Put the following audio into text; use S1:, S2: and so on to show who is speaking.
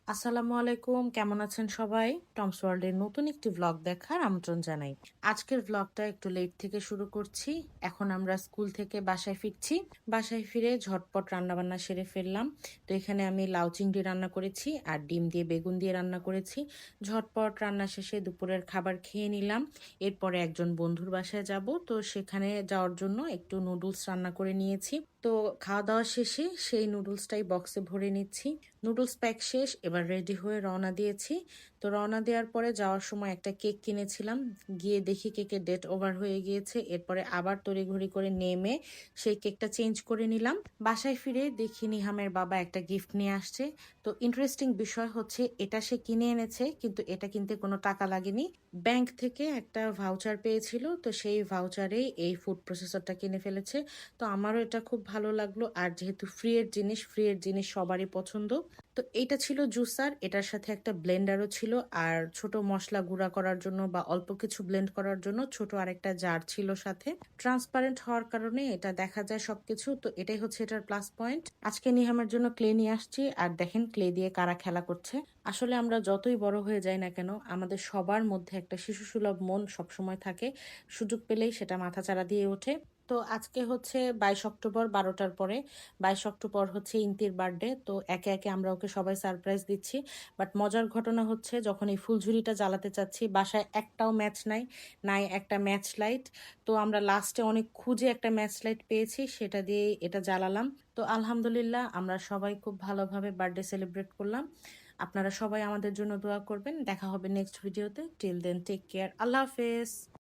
S1: আসসালামু আলাইকুম, কেমন আছেন সবাই? টমস ওয়ার্ল্ডের নতুন একটি ভ্লগ দেখার আমন্ত্রণ জানাই। আজকের ভ্লগটা একটু লেট থেকে শুরু করছি। এখন আমরা স্কুল থেকে বাসায় ফিরছি। বাসায় ফিরে ঝটপট রান্নাবান্না সেরে ফেললাম। তো এখানে আমি লাউ চিংড়ি রান্না করেছি আর ডিম দিয়ে বেগুন দিয়ে রান্না করেছি। ঝটপট রান্না শেষে দুপুরের খাবার খেয়ে নিলাম। এরপরে একজন বন্ধুর বাসায় যাব, তো সেখানে যাওয়ার জন্য একটু নুডলস রান্না করে নিয়েছি। তো খাওয়া দাওয়া শেষে সেই নুডলসটাই বক্সে ভরে নিচ্ছি। নুডলস প্যাক শেষ, এবার রেডি হয়ে রওনা দিয়েছি। তো রওনা দেওয়ার পরে যাওয়ার সময় একটা কেক কিনেছিলাম, গিয়ে দেখি কেকের ডেট ওভার হয়ে গিয়েছে। এরপরে আবার তড়িঘড়ি করে নেমে সেই কেকটা চেঞ্জ করে নিলাম। বাসায় ফিরে দেখি নিহামের বাবা একটা গিফট নিয়ে আসছে। তো ইন্টারেস্টিং বিষয় হচ্ছে এটা সে কিনে এনেছে, কিন্তু এটা কিনতে কোনো টাকা লাগেনি। ব্যাংক থেকে একটা ভাউচার পেয়েছিল, তো সেই ভাউচারেই এই ফুড প্রসেসরটা কিনে ফেলেছে। তো আমারও এটা খুব ভালো লাগলো, আর যেহেতু ফ্রি এর জিনিস সবারই পছন্দ। তো এইটা ছিল জুসার, এটার সাথে একটা ব্লেন্ডারও ছিল, আর ছোট মশলা গুঁড়া করার জন্য বা অল্প কিছু ব্লেন্ড করার জন্য ছোট আরেকটা জার ছিল সাথে। ট্রান্সপারেন্ট হওয়ার কারণে এটা দেখা যায় সবকিছু, তো এটাই হচ্ছে এটার প্লাস পয়েন্ট। আজকে নিহামের জন্য ক্লে নিয়ে আসছি, আর দেখেন ক্লে দিয়ে কারা খেলা করছে। আসলে আমরা যতই বড় হয়ে যাই না কেন, আমাদের সবার মধ্যে একটা শিশু সুলভ মন সবসময় থাকে। সুযোগ পেলেই সেটা মাথাচাড়া দিয়ে ওঠে। তো আজকে হচ্ছে 22 অক্টোবর 12টার পরে। 22 অক্টোবর হচ্ছে ইন্তির বার্থডে, তো একে একে আমরা ওকে সবাই সারপ্রাইজ দিচ্ছি। বাট মজার ঘটনা হচ্ছে, যখন এই ফুলঝুরিটা জ্বালাতে চাচ্ছি, বাসায় একটাও ম্যাচ নাই, নাই একটা ম্যাচ লাইট। তো আমরা লাস্টে অনেক খুঁজে একটা ম্যাচ লাইট পেয়েছি, সেটা দিয়ে এটা জ্বালালাম। তো আলহামদুলিল্লাহ আমরা সবাই খুব ভালোভাবে বার্থডে সেলিব্রেট করলাম। আপনারা সবাই আমাদের জন্য দোয়া করবেন। দেখা হবে নেক্সট ভিডিওতে। টিল দেন টেক কেয়ার, আল্লাহ হাফেজ।